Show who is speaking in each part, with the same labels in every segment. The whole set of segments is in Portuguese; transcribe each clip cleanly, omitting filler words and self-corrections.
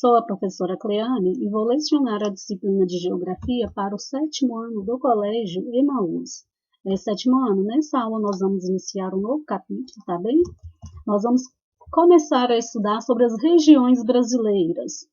Speaker 1: Sou a professora Cleane e vou lecionar a disciplina de Geografia para o 7º ano do Colégio Emaús. Sétimo ano, nessa aula nós vamos iniciar um novo capítulo, tá bem? Nós vamos começar a estudar sobre as regiões brasileiras.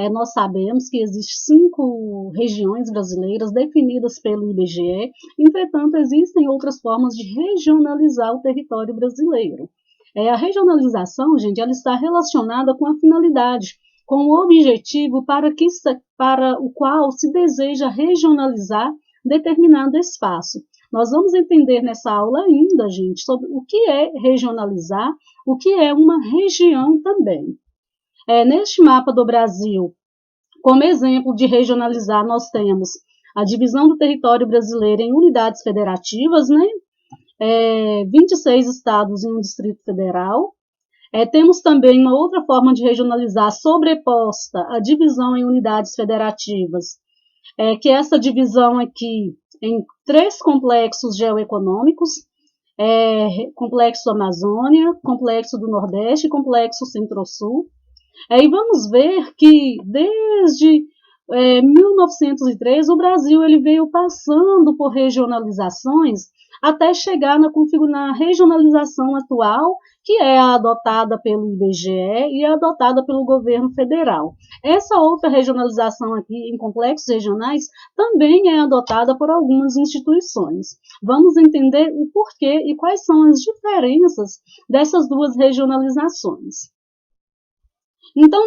Speaker 1: Nós sabemos que existem 5 regiões brasileiras definidas pelo IBGE, entretanto existem outras formas de regionalizar o território brasileiro. A regionalização, gente, ela está relacionada com a finalidade, com o objetivo para o qual se deseja regionalizar determinado espaço. Nós vamos entender nessa aula ainda, gente, sobre o que é regionalizar, o que é uma região também. Neste mapa do Brasil, como exemplo de regionalizar, nós temos a divisão do território brasileiro em unidades federativas, né? 26 estados em um Distrito Federal. Temos também uma outra forma de regionalizar sobreposta a divisão em unidades federativas, que é essa divisão aqui em 3 complexos geoeconômicos, complexo Amazônia, complexo do Nordeste e complexo Centro-Sul. E vamos ver que desde 1903 o Brasil ele veio passando por regionalizações até chegar na regionalização atual, que é a adotada pelo IBGE e adotada pelo governo federal. Essa outra regionalização aqui em complexos regionais também é adotada por algumas instituições. Vamos entender o porquê e quais são as diferenças dessas duas regionalizações. Então,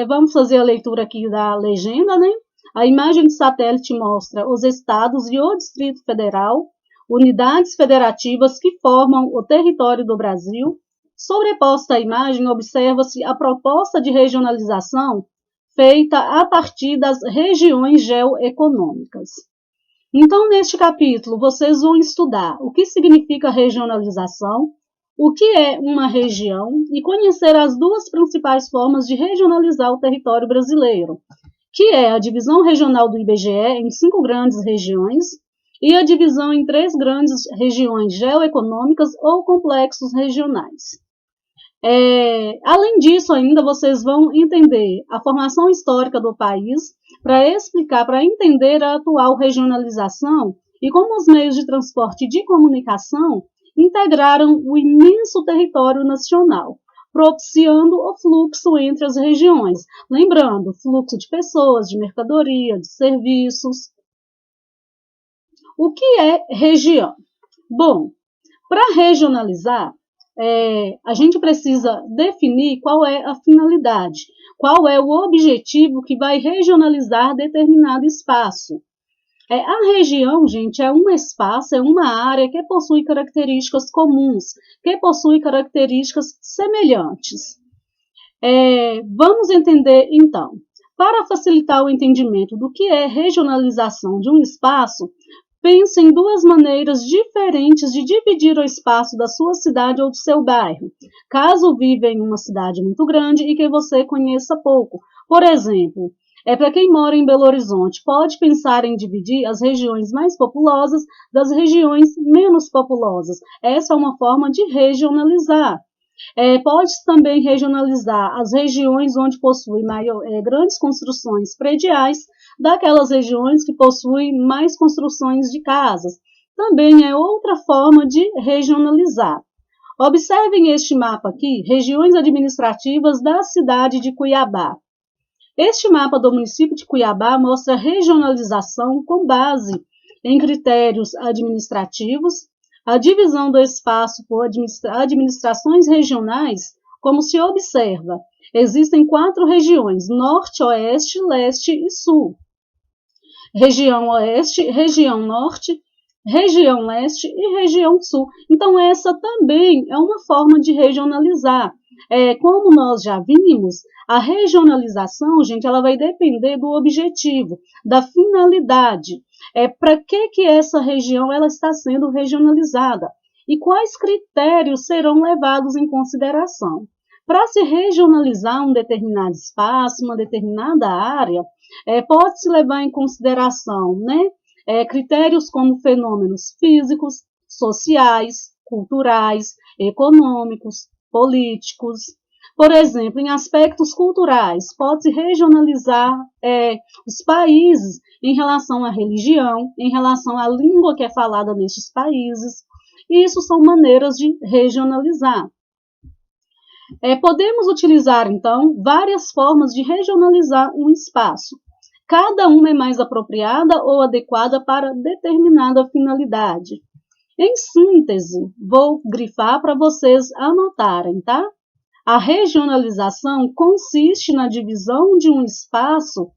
Speaker 1: vamos fazer a leitura aqui da legenda, né? A imagem de satélite mostra os estados e o Distrito Federal, unidades federativas que formam o território do Brasil. Sobreposta à imagem, observa-se a proposta de regionalização feita a partir das regiões geoeconômicas. Então, neste capítulo, vocês vão estudar o que significa regionalização, o que é uma região e conhecer as 2 principais formas de regionalizar o território brasileiro, que é a divisão regional do IBGE em 5 grandes regiões e a divisão em 3 grandes regiões geoeconômicas ou complexos regionais. Além disso, ainda vocês vão entender a formação histórica do país para entender a atual regionalização e como os meios de transporte e de comunicação integraram o imenso território nacional, propiciando o fluxo entre as regiões. Lembrando, fluxo de pessoas, de mercadoria, de serviços. O que é região? Bom, para regionalizar, a gente precisa definir qual é a finalidade, qual é o objetivo que vai regionalizar determinado espaço. A região, gente, é um espaço, é uma área que possui características comuns, que possui características semelhantes. Vamos entender, então, para facilitar o entendimento do que é regionalização de um espaço, pense em 2 maneiras diferentes de dividir o espaço da sua cidade ou do seu bairro, caso viva em uma cidade muito grande e que você conheça pouco. Por exemplo, para quem mora em Belo Horizonte, pode pensar em dividir as regiões mais populosas das regiões menos populosas. Essa é uma forma de regionalizar. Pode-se também regionalizar as regiões onde possuem grandes construções prediais, daquelas regiões que possuem mais construções de casas. Também é outra forma de regionalizar. Observem este mapa aqui, regiões administrativas da cidade de Cuiabá. Este mapa do município de Cuiabá mostra a regionalização com base em critérios administrativos, a divisão do espaço por administrações regionais, como se observa. Existem 4 regiões, Norte, Oeste, Leste e Sul. Região Oeste, Região Norte, Região Leste e Região Sul. Então, essa também é uma forma de regionalizar. Como nós já vimos, a regionalização, gente, ela vai depender do objetivo, da finalidade. Para que essa região ela está sendo regionalizada e quais critérios serão levados em consideração. Para se regionalizar um determinado espaço, uma determinada área, pode-se levar em consideração, né, critérios como fenômenos físicos, sociais, culturais, econômicos, políticos. Por exemplo, em aspectos culturais, pode-se regionalizar os países em relação à religião, em relação à língua que é falada nestes países. E isso são maneiras de regionalizar. Podemos utilizar, então, várias formas de regionalizar um espaço. Cada uma é mais apropriada ou adequada para determinada finalidade. Em síntese, vou grifar para vocês anotarem, tá? A regionalização consiste na divisão de um espaço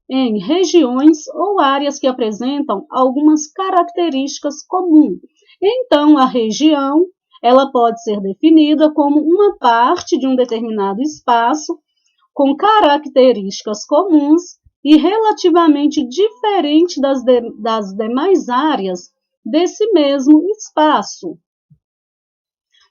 Speaker 1: em regiões ou áreas que apresentam algumas características comuns. Então, a região, ela pode ser definida como uma parte de um determinado espaço com características comuns e relativamente diferente das demais áreas desse mesmo espaço.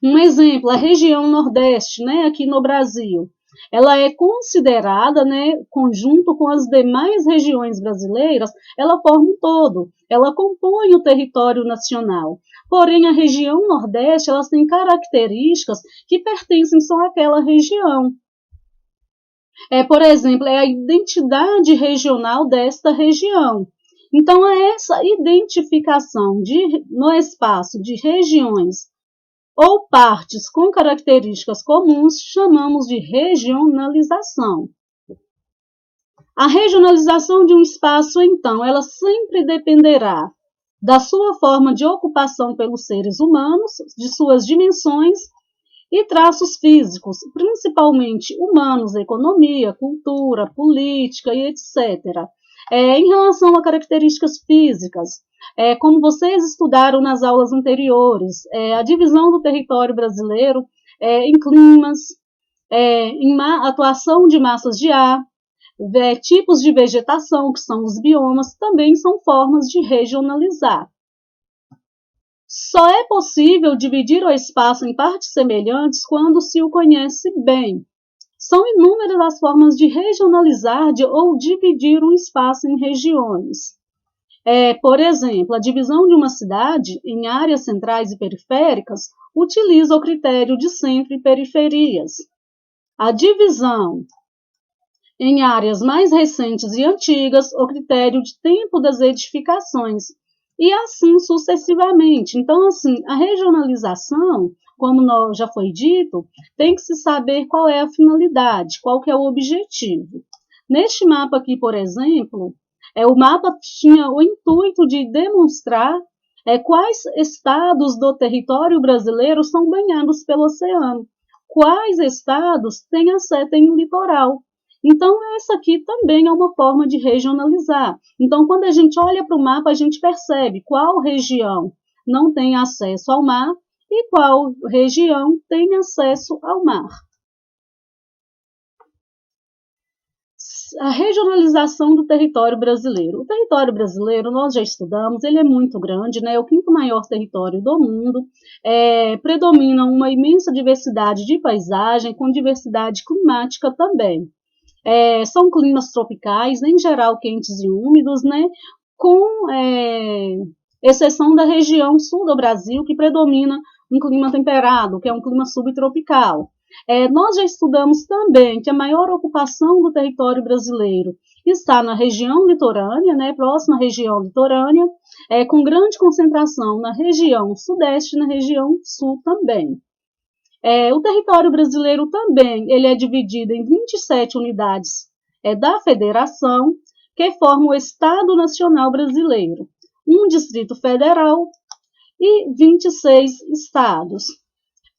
Speaker 1: Um exemplo, a região Nordeste, aqui no Brasil, ela é considerada, conjunto com as demais regiões brasileiras, ela forma um todo, ela compõe o território nacional. Porém, a região Nordeste, elas têm características que pertencem só àquela região. Por exemplo, é a identidade regional desta região. Então, essa identificação no espaço de regiões ou partes com características comuns, chamamos de regionalização. A regionalização de um espaço, então, ela sempre dependerá da sua forma de ocupação pelos seres humanos, de suas dimensões e traços físicos, principalmente humanos, economia, cultura, política e etc. Em relação a características físicas, como vocês estudaram nas aulas anteriores, a divisão do território brasileiro em climas, em atuação de massas de ar, tipos de vegetação, que são os biomas, também são formas de regionalizar. Só é possível dividir o espaço em partes semelhantes quando se o conhece bem. São inúmeras as formas de regionalizar ou dividir um espaço em regiões. Por exemplo, a divisão de uma cidade em áreas centrais e periféricas utiliza o critério de centro e periferias. A divisão em áreas mais recentes e antigas, o critério de tempo das edificações, e assim sucessivamente. Então, assim, a regionalização, como já foi dito, tem que se saber qual é a finalidade, qual que é o objetivo. Neste mapa aqui, por exemplo, o mapa tinha o intuito de demonstrar quais estados do território brasileiro são banhados pelo oceano, quais estados têm um litoral. Então, essa aqui também é uma forma de regionalizar. Então, quando a gente olha para o mapa, a gente percebe qual região não tem acesso ao mar e qual região tem acesso ao mar. A regionalização do território brasileiro. O território brasileiro, nós já estudamos, ele é muito grande, é o quinto maior território do mundo, predomina uma imensa diversidade de paisagem, com diversidade climática também. São climas tropicais, em geral quentes e úmidos, com exceção da região sul do Brasil, que predomina um clima temperado, que é um clima subtropical. Nós já estudamos também que a maior ocupação do território brasileiro está na região litorânea, próxima à região litorânea, com grande concentração na região sudeste e na região sul também. O território brasileiro também ele é dividido em 27 unidades da federação, que formam o Estado Nacional Brasileiro, um Distrito Federal e 26 estados.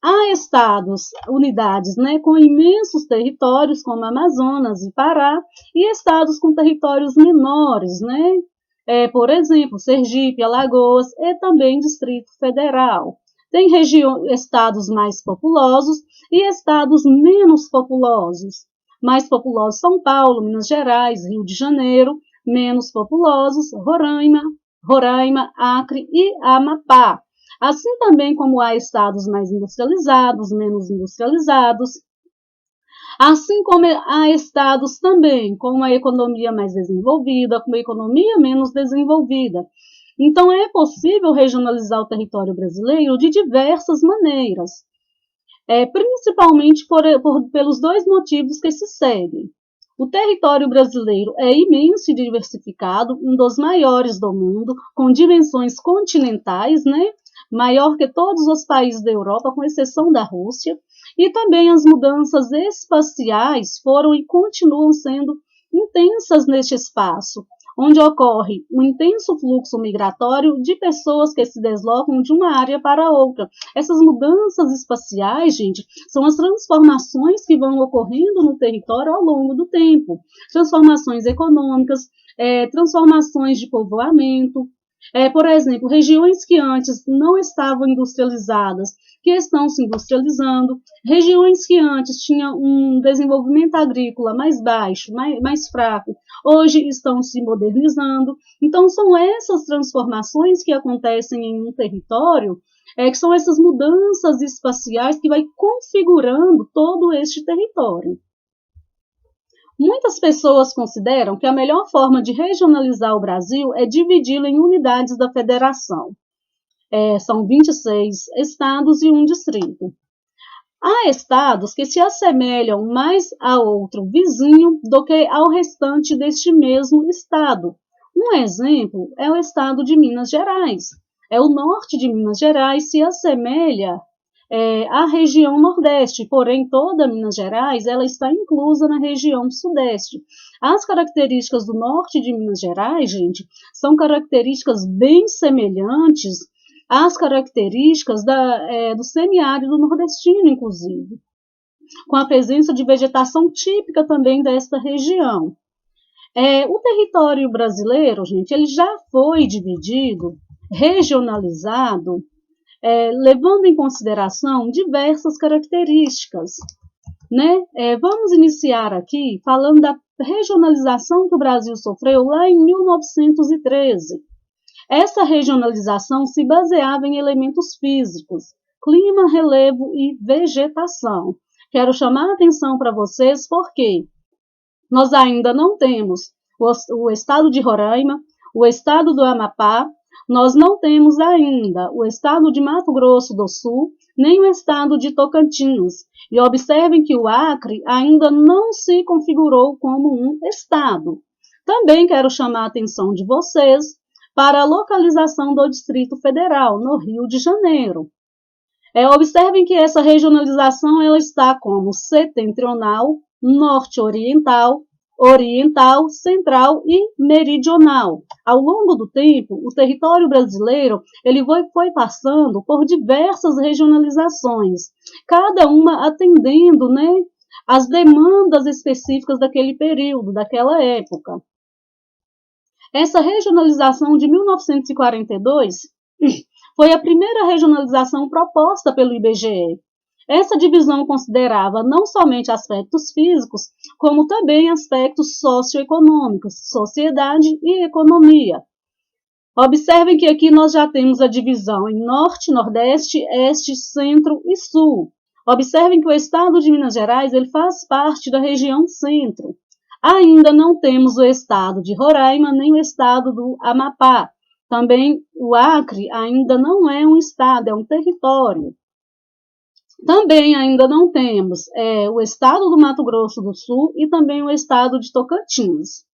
Speaker 1: Há estados, unidades com imensos territórios, como Amazonas e Pará, e estados com territórios menores, por exemplo, Sergipe, Alagoas e também Distrito Federal. Tem estados mais populosos e estados menos populosos. Mais populosos São Paulo, Minas Gerais, Rio de Janeiro, menos populosos Roraima, Acre e Amapá. Assim também como há estados mais industrializados, menos industrializados. Assim como há estados também com uma economia mais desenvolvida, com uma economia menos desenvolvida. Então, é possível regionalizar o território brasileiro de diversas maneiras. principalmente pelos dois motivos que se seguem. O território brasileiro é imenso e diversificado, um dos maiores do mundo, com dimensões continentais, né? Maior que todos os países da Europa, com exceção da Rússia, e também as mudanças espaciais foram e continuam sendo intensas neste espaço, onde ocorre um intenso fluxo migratório de pessoas que se deslocam de uma área para outra. Essas mudanças espaciais, gente, são as transformações que vão ocorrendo no território ao longo do tempo. Transformações econômicas, transformações de povoamento. Por exemplo, regiões que antes não estavam industrializadas, que estão se industrializando, regiões que antes tinham um desenvolvimento agrícola mais baixo, mais fraco, hoje estão se modernizando. Então, são essas transformações que acontecem em um território, que são essas mudanças espaciais que vai configurando todo este território. Muitas pessoas consideram que a melhor forma de regionalizar o Brasil é dividi-lo em unidades da federação. São 26 estados e um distrito. Há estados que se assemelham mais a outro vizinho do que ao restante deste mesmo estado. Um exemplo é o estado de Minas Gerais. O norte de Minas Gerais se assemelha à região nordeste, porém toda Minas Gerais ela está inclusa na região sudeste. As características do norte de Minas Gerais, gente, são características bem semelhantes às características do semiárido nordestino, inclusive, com a presença de vegetação típica também desta região. O território brasileiro, gente, ele já foi dividido, regionalizado, levando em consideração diversas características, né? Vamos iniciar aqui falando da regionalização que o Brasil sofreu lá em 1913. Essa regionalização se baseava em elementos físicos, clima, relevo e vegetação. Quero chamar a atenção para vocês porque nós ainda não temos o estado de Roraima, o estado do Amapá, nós não temos ainda o estado de Mato Grosso do Sul, nem o estado de Tocantins. E observem que o Acre ainda não se configurou como um estado. Também quero chamar a atenção de vocês para a localização do Distrito Federal, no Rio de Janeiro. Observem que essa regionalização ela está como setentrional, norte-oriental, oriental, central e meridional. Ao longo do tempo, o território brasileiro ele foi passando por diversas regionalizações, cada uma atendendo, né, às demandas específicas daquele período, daquela época. Essa regionalização de 1942 foi a primeira regionalização proposta pelo IBGE. Essa divisão considerava não somente aspectos físicos, como também aspectos socioeconômicos, sociedade e economia. Observem que aqui nós já temos a divisão em norte, nordeste, este, centro e sul. Observem que o estado de Minas Gerais ele faz parte da região centro. Ainda não temos o estado de Roraima, nem o estado do Amapá. Também o Acre ainda não é um estado, é um território. Também ainda não temos o estado do Mato Grosso do Sul e também o estado de Tocantins.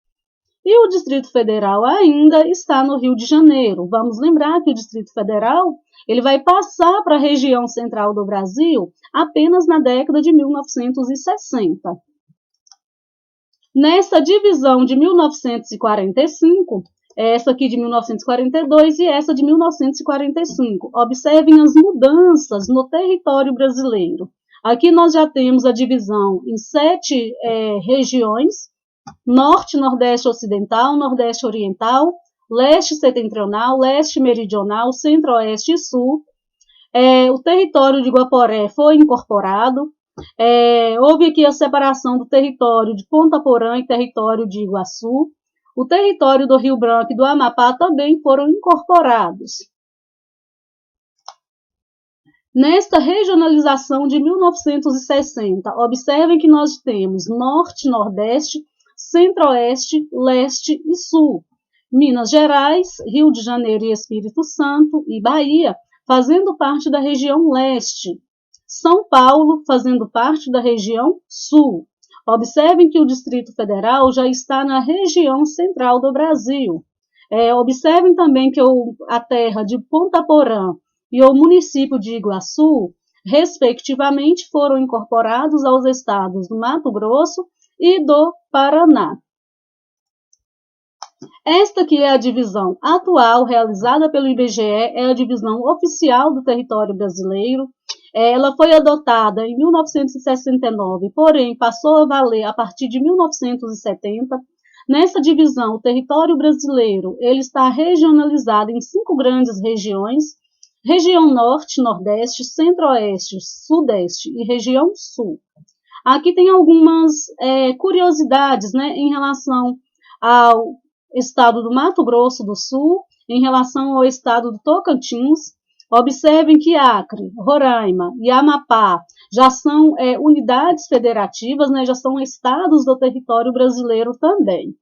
Speaker 1: E o Distrito Federal ainda está no Rio de Janeiro. Vamos lembrar que o Distrito Federal ele vai passar para a região central do Brasil apenas na década de 1960. Nessa divisão de 1945, essa aqui de 1942 e essa de 1945. Observem as mudanças no território brasileiro. Aqui nós já temos a divisão em 7 regiões: norte, nordeste ocidental, nordeste oriental, leste setentrional, leste meridional, centro-oeste e sul. O território de Guaporé foi incorporado. Houve aqui a separação do território de Ponta Porã e território de Iguaçu. O território do Rio Branco e do Amapá também foram incorporados. Nesta regionalização de 1960, observem que nós temos norte, nordeste, centro-oeste, leste e sul. Minas Gerais, Rio de Janeiro e Espírito Santo e Bahia, fazendo parte da região leste. São Paulo fazendo parte da região sul. Observem que o Distrito Federal já está na região central do Brasil. Observem também que a terra de Ponta Porã e o município de Iguaçu, respectivamente, foram incorporados aos estados do Mato Grosso e do Paraná. Esta que é a divisão atual realizada pelo IBGE, é a divisão oficial do território brasileiro. Ela foi adotada em 1969, porém passou a valer a partir de 1970. Nessa divisão, o território brasileiro ele está regionalizado em 5 grandes regiões: região norte, nordeste, centro-oeste, sudeste e região sul. Aqui tem algumas curiosidades, né, em relação ao estado do Mato Grosso do Sul, em relação ao estado do Tocantins. Observem que Acre, Roraima e Amapá já são unidades federativas, né, já são estados do território brasileiro também.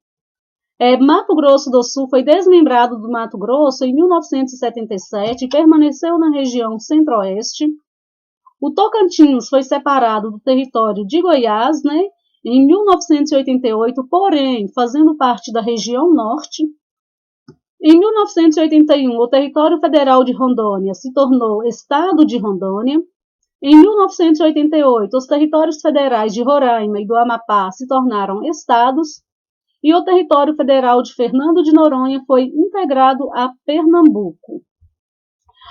Speaker 1: Mato Grosso do Sul foi desmembrado do Mato Grosso em 1977 e permaneceu na região centro-oeste. O Tocantins foi separado do território de Goiás, né, em 1988, porém fazendo parte da região norte. Em 1981, o território federal de Rondônia se tornou Estado de Rondônia. Em 1988, os territórios federais de Roraima e do Amapá se tornaram estados. E o território federal de Fernando de Noronha foi integrado a Pernambuco.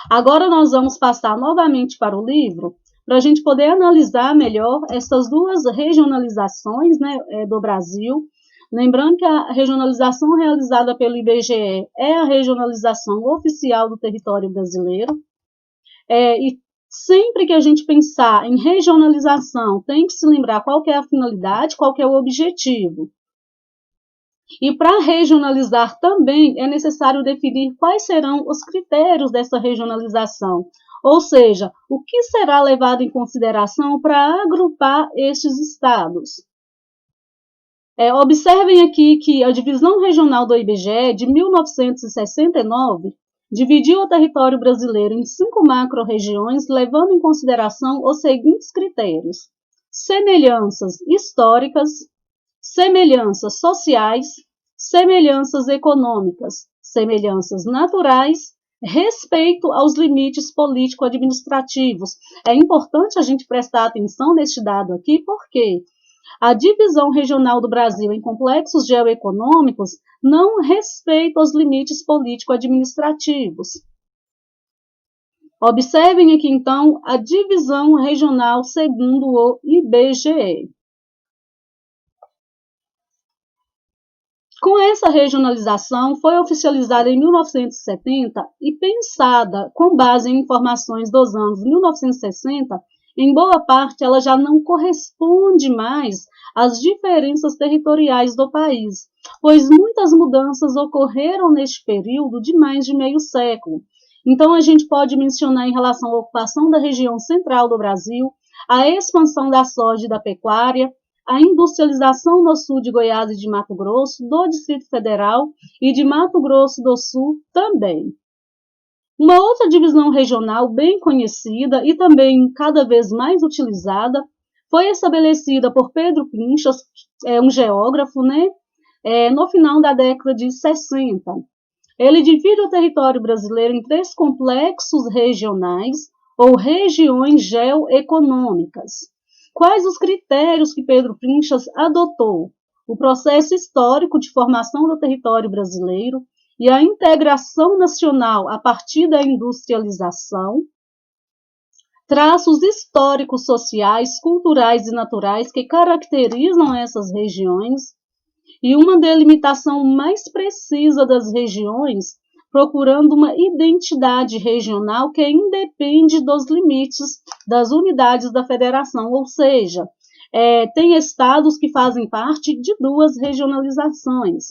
Speaker 1: Agora nós vamos passar novamente para o livro, para a gente poder analisar melhor essas duas regionalizações, né, do Brasil. Lembrando que a regionalização realizada pelo IBGE é a regionalização oficial do território brasileiro. E sempre que a gente pensar em regionalização, tem que se lembrar qual que é a finalidade, qual que é o objetivo. E para regionalizar também é necessário definir quais serão os critérios dessa regionalização, ou seja, o que será levado em consideração para agrupar estes estados. Observem aqui que a divisão regional do IBGE de 1969 dividiu o território brasileiro em 5 macro-regiões, levando em consideração os seguintes critérios: semelhanças históricas, semelhanças sociais, semelhanças econômicas, semelhanças naturais, respeito aos limites político-administrativos. É importante a gente prestar atenção neste dado aqui, porque a divisão regional do Brasil em complexos geoeconômicos não respeita os limites político-administrativos. Observem aqui, então, a divisão regional segundo o IBGE. Com essa regionalização, foi oficializada em 1970 e pensada com base em informações dos anos 1960, em boa parte ela já não corresponde mais às diferenças territoriais do país, pois muitas mudanças ocorreram neste período de mais de meio século. Então, a gente pode mencionar em relação à ocupação da região central do Brasil, a expansão da soja e da pecuária, a industrialização no sul de Goiás e de Mato Grosso, do Distrito Federal e de Mato Grosso do Sul também. Uma outra divisão regional bem conhecida e também cada vez mais utilizada foi estabelecida por Pedro Pinchas, um geógrafo, né, no final da década de 60. Ele divide o território brasileiro em 3 complexos regionais ou regiões geoeconômicas. Quais os critérios que Pedro Pinchas adotou? O processo histórico de formação do território brasileiro e a integração nacional a partir da industrialização, traços históricos, sociais, culturais e naturais que caracterizam essas regiões e uma delimitação mais precisa das regiões, procurando uma identidade regional que independe dos limites das unidades da federação, ou seja, tem estados que fazem parte de 2 regionalizações.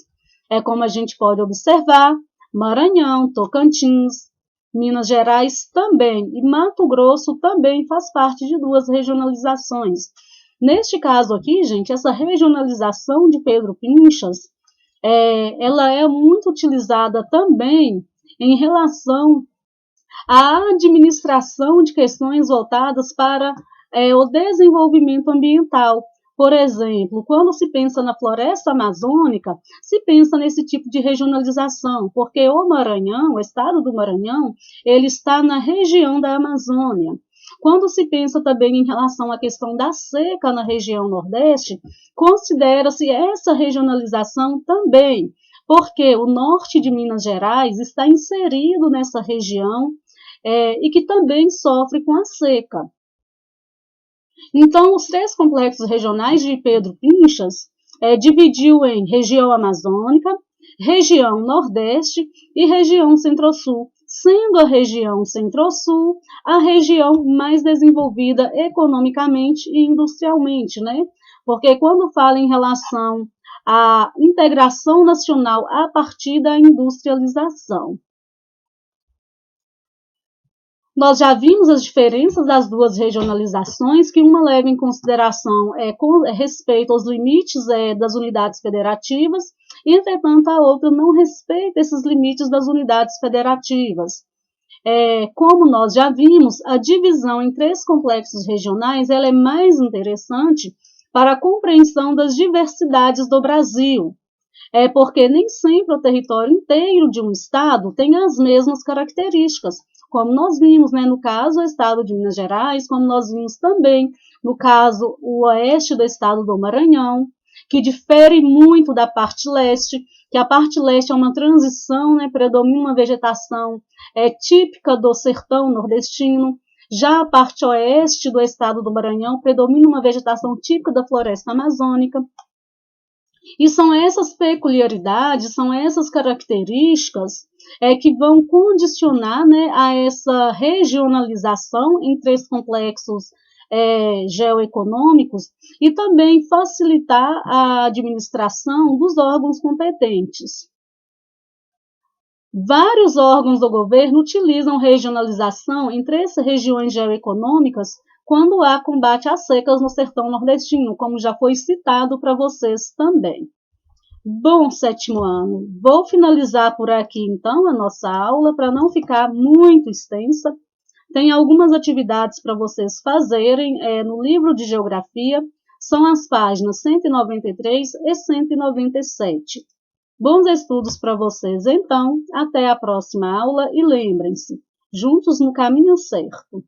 Speaker 1: Como a gente pode observar, Maranhão, Tocantins, Minas Gerais também, e Mato Grosso também faz parte de 2 regionalizações. Neste caso aqui, gente, essa regionalização de Pedro Pinchas, ela é muito utilizada também em relação a administração de questões voltadas para o desenvolvimento ambiental. Por exemplo, quando se pensa na floresta amazônica, se pensa nesse tipo de regionalização, porque o Maranhão, o estado do Maranhão, ele está na região da Amazônia. Quando se pensa também em relação à questão da seca na região Nordeste, considera-se essa regionalização também, porque o norte de Minas Gerais está inserido nessa região e que também sofre com a seca. Então, os 3 complexos regionais de Pedro Pinchas dividiu em região amazônica, região nordeste e região centro-sul, sendo a região centro-sul a região mais desenvolvida economicamente e industrialmente, né? Porque quando fala em relação à integração nacional a partir da industrialização, nós já vimos as diferenças das 2 regionalizações, que uma leva em consideração com respeito aos limites das unidades federativas, e, entretanto, a outra não respeita esses limites das unidades federativas. Como nós já vimos, a divisão em 3 complexos regionais ela é mais interessante para a compreensão das diversidades do Brasil. Porque nem sempre o território inteiro de um estado tem as mesmas características, como nós vimos, né, no caso, o estado de Minas Gerais, como nós vimos também, no caso, o oeste do estado do Maranhão, que difere muito da parte leste, que a parte leste é uma transição, né, predomina uma vegetação típica do sertão nordestino, já a parte oeste do estado do Maranhão predomina uma vegetação típica da floresta amazônica. E são essas peculiaridades, são essas características que vão condicionar, né, a essa regionalização em 3 complexos geoeconômicos e também facilitar a administração dos órgãos competentes. Vários órgãos do governo utilizam regionalização em 3 regiões geoeconômicas quando há combate às secas no sertão nordestino, como já foi citado para vocês também. Bom, 7º ano, vou finalizar por aqui então a nossa aula para não ficar muito extensa. Tem algumas atividades para vocês fazerem no livro de Geografia, são as páginas 193 e 197. Bons estudos para vocês então, até a próxima aula e lembrem-se, juntos no caminho certo.